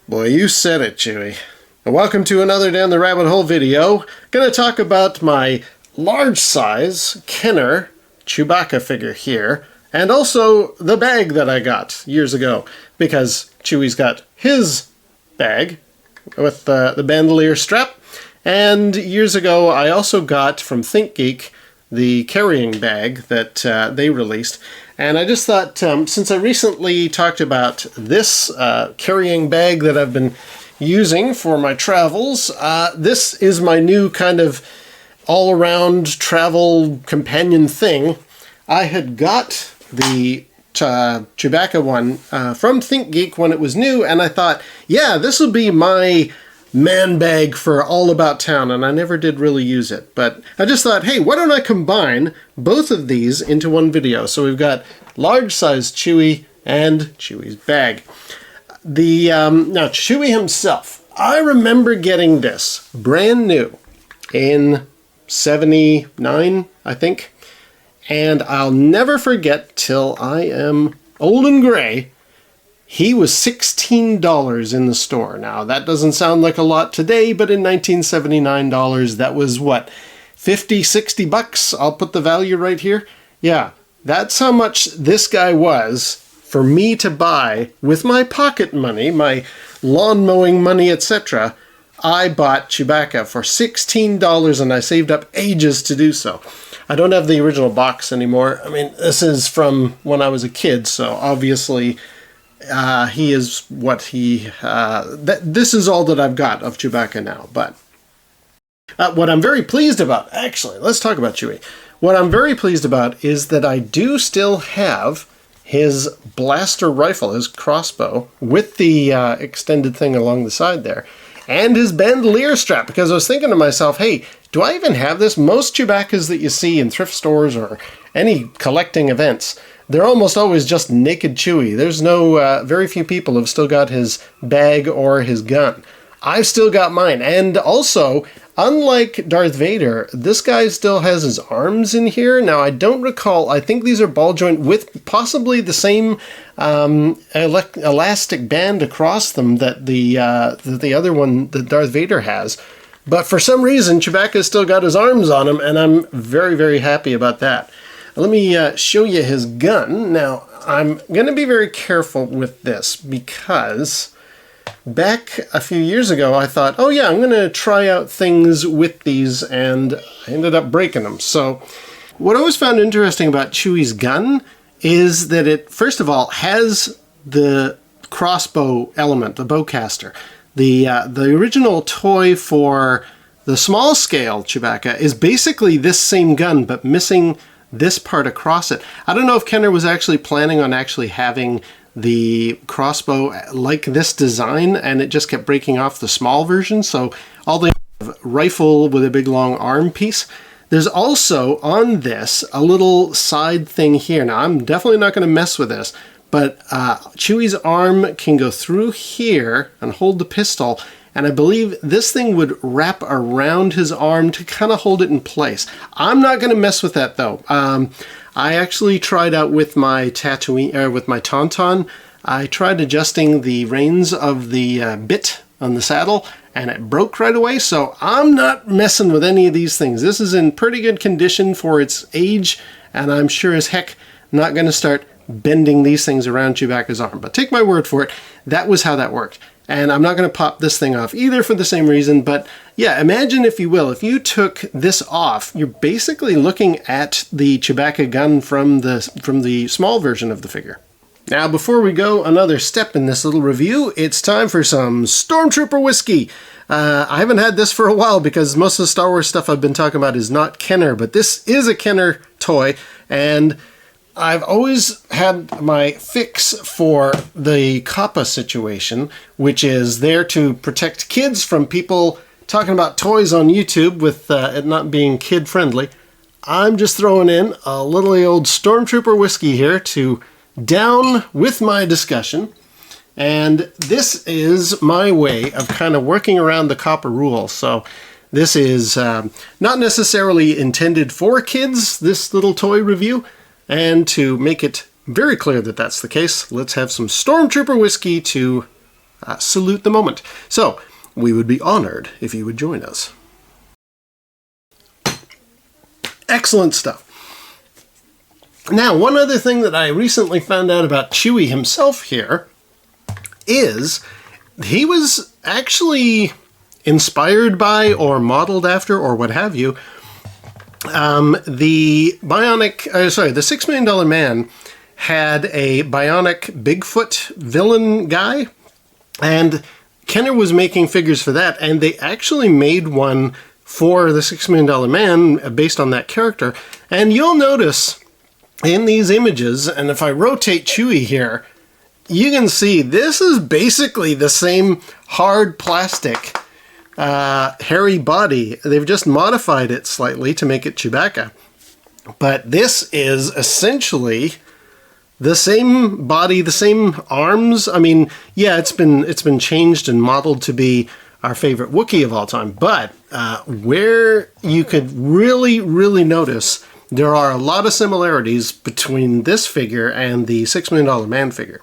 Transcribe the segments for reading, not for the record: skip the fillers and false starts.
Boy, you said it, Chewie. And welcome to another Down the Rabbit Hole video. Gonna talk about my large size Kenner Chewbacca figure here, and also the bag that I got years ago, because Chewie's got his bag with the bandolier strap, and years ago I also got from ThinkGeek the carrying bag that they released. And I just thought, since I recently talked about this carrying bag that I've been using for my travels, this is my new kind of all-around travel companion thing. I had got the Chewbacca one from ThinkGeek when it was new, and I thought, yeah, this will be my man bag for all about town, and I never did really use it. But I just thought, hey, why don't I combine both of these into one video? So we've got large size Chewie and Chewie's bag. Now Chewie himself, I remember getting this brand new in 79, I think. And I'll never forget till I am old and gray, he was $16 in the store. Now, that doesn't sound like a lot today, but in 1979 dollars, that was what, 50, 60 bucks? I'll put the value right here. Yeah, that's how much this guy was for me to buy with my pocket money, my lawn mowing money, etc. I bought Chewbacca for $16, and I saved up ages to do so. I don't have the original box anymore. I mean, this is from when I was a kid, so obviously he is what he... this is all that I've got of Chewbacca now. But what I'm very pleased about... Actually, let's talk about Chewie. What I'm very pleased about is that I do still have his blaster rifle, his crossbow, with the extended thing along the side there, and his bandolier strap, because I was thinking to myself, hey, do I even have this? Most Chewbaccas that you see in thrift stores or any collecting events, they're almost always just naked Chewie. There's no, very few people have still got his bag or his gun. I've still got mine. And also, unlike Darth Vader, this guy still has his arms in here. Now, I don't recall, I think these are ball joint with possibly the same elastic band across them that the other one that Darth Vader has. But for some reason, Chewbacca's still got his arms on him, and I'm very, very happy about that. Let me show you his gun. Now, I'm going to be very careful with this because back a few years ago, I thought, oh yeah, I'm going to try out things with these, and I ended up breaking them. So what I always found interesting about Chewie's gun is that it, first of all, has the crossbow element, the bowcaster. The original toy for the small scale Chewbacca is basically this same gun, but missing this part across it. I don't know if Kenner was actually planning on actually having the crossbow like this design, and it just kept breaking off the small version, so all the rifle with a big long arm piece. There's also on this a little side thing here. Now, I'm definitely not going to mess with this, but Chewie's arm can go through here and hold the pistol, and I believe this thing would wrap around his arm to kind of hold it in place. I'm not going to mess with that, though. I actually tried out with my with my Tauntaun. I tried adjusting the reins of the bit on the saddle, and it broke right away, so I'm not messing with any of these things. This is in pretty good condition for its age, and I'm sure as heck not going to start bending these things around Chewbacca's arm. But take my word for it, that was how that worked. And I'm not going to pop this thing off either for the same reason, but yeah, imagine, if you will, if you took this off, you're basically looking at the Chewbacca gun from the small version of the figure. Now, before we go another step in this little review, it's time for some Stormtrooper whiskey. I haven't had this for a while because most of the Star Wars stuff I've been talking about is not Kenner, but this is a Kenner toy, and I've always had my fix for the COPPA situation, which is there to protect kids from people talking about toys on YouTube with it not being kid-friendly. I'm just throwing in a little old Stormtrooper whiskey here to down with my discussion. And this is my way of kind of working around the COPPA rule. So this is not necessarily intended for kids, this little toy review. And to make it very clear that that's the case. Let's have some Stormtrooper whiskey to salute the moment. So, we would be honored if you would join us. Excellent stuff. Now, one other thing that I recently found out about Chewie himself here is he was actually inspired by or modeled after or what have you the $6 Million Man had a bionic Bigfoot villain guy, and Kenner was making figures for that, and they actually made one for the $6 Million Man based on that character. And you'll notice in these images, and if I rotate Chewie here, you can see this is basically the same hard plastic hairy body. They've just modified it slightly to make it Chewbacca. But this is essentially the same body, the same arms. I mean, yeah, it's been changed and modeled to be our favorite Wookiee of all time. But where you could really, really notice there are a lot of similarities between this figure and the $6 Million Man figure.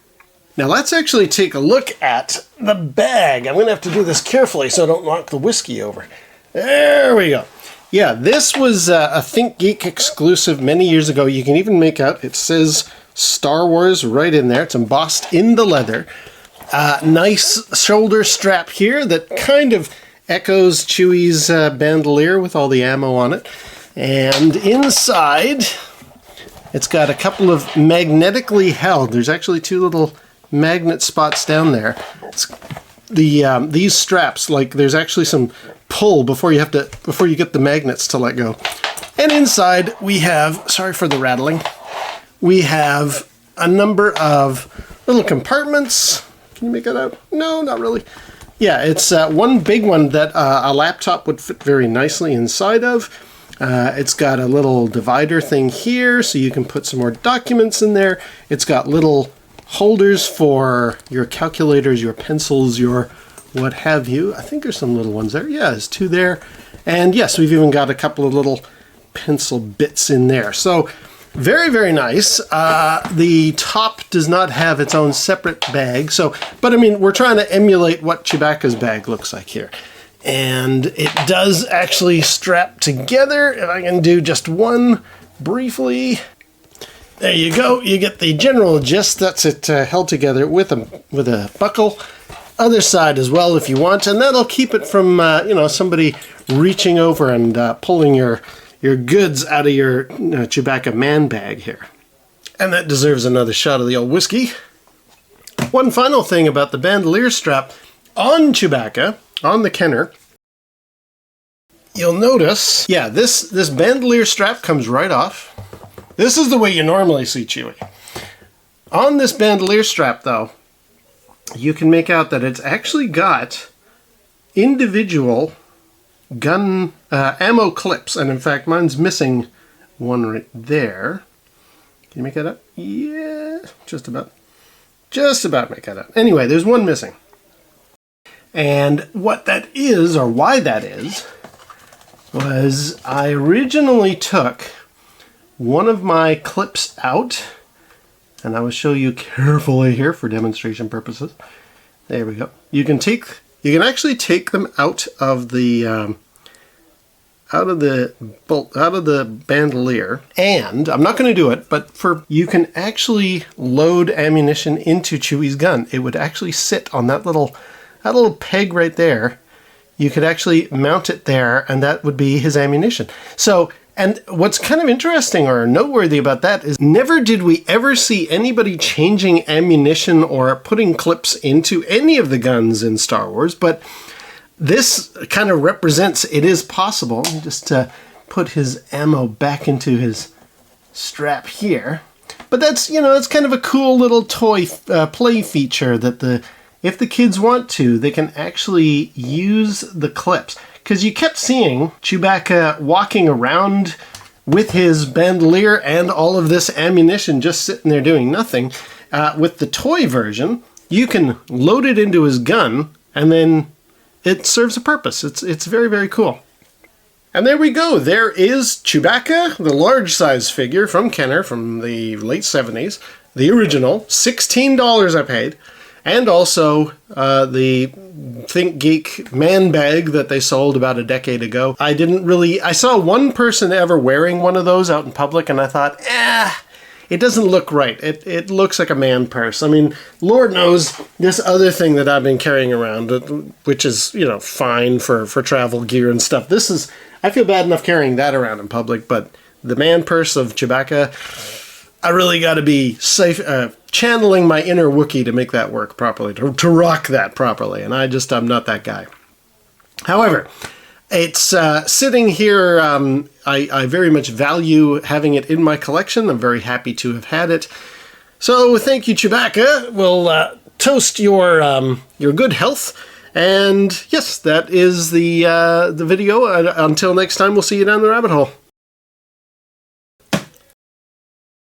Now let's actually take a look at the bag. I'm going to have to do this carefully so I don't knock the whiskey over. There we go. Yeah, this was a ThinkGeek exclusive many years ago. You can even make out, it says Star Wars right in there. It's embossed in the leather. Nice shoulder strap here that kind of echoes Chewie's bandolier with all the ammo on it. And inside, it's got a couple of magnetically held. There's actually two little magnet spots down there. It's these straps, like there's actually some pull before you get the magnets to let go. And inside we have, sorry for the rattling, we have a number of little compartments. Can you make that out? No, not really. Yeah, it's one big one that a laptop would fit very nicely inside of. It's got a little divider thing here so you can put some more documents in there. It's got little holders for your calculators, your pencils, your what have you. I think there's some little ones there. Yeah, there's two there. And yes, we've even got a couple of little pencil bits in there. So very, very nice. The top does not have its own separate bag. But I mean, we're trying to emulate what Chewbacca's bag looks like here. And it does actually strap together. If I can do just one briefly. There you go. You get the general gist. That's it held together with a buckle. Other side as well if you want, and that'll keep it from somebody reaching over and pulling your goods out of your Chewbacca man bag here. And that deserves another shot of the old whiskey. One final thing about the bandolier strap on Chewbacca, on the Kenner, you'll notice, yeah, this bandolier strap comes right off. This is the way you normally see Chewie. On this bandolier strap, though, you can make out that it's actually got individual gun ammo clips. And in fact, mine's missing one right there. Can you make that out? Yeah, just about. Just about make that out. Anyway, there's one missing. And what that is, or why that is, was I originally took one of my clips out, and I will show you carefully here for demonstration purposes. There we go. You can actually take them out of the bandolier, and I'm not going to do it, but you can actually load ammunition into Chewie's gun. It would actually sit on that little peg right there. You could actually mount it there, and that would be his ammunition. And what's kind of interesting or noteworthy about that is never did we ever see anybody changing ammunition or putting clips into any of the guns in Star Wars, but this kind of represents it is possible. Just to put his ammo back into his strap here. But that's, it's kind of a cool little toy play feature that if the kids want to, they can actually use the clips. Because you kept seeing Chewbacca walking around with his bandolier and all of this ammunition just sitting there doing nothing. With the toy version, you can load it into his gun, and then it serves a purpose. It's very, very cool. And there we go. There is Chewbacca, the large size figure from Kenner from the late 70s. the original, $16 I paid, and also the ThinkGeek man bag that they sold about a decade ago. I saw one person ever wearing one of those out in public, and I thought, it doesn't look right. It looks like a man purse. I mean, Lord knows this other thing that I've been carrying around, which is, you know, fine for travel gear and stuff. I feel bad enough carrying that around in public, but the man purse of Chewbacca, I really got to be safe, channeling my inner Wookiee to make that work properly, to rock that properly, and I'm not that guy. However, it's sitting here. I very much value having it in my collection. I'm very happy to have had it. So thank you, Chewbacca. We'll toast your good health. And yes, that is the video. Until next time, we'll see you down the rabbit hole.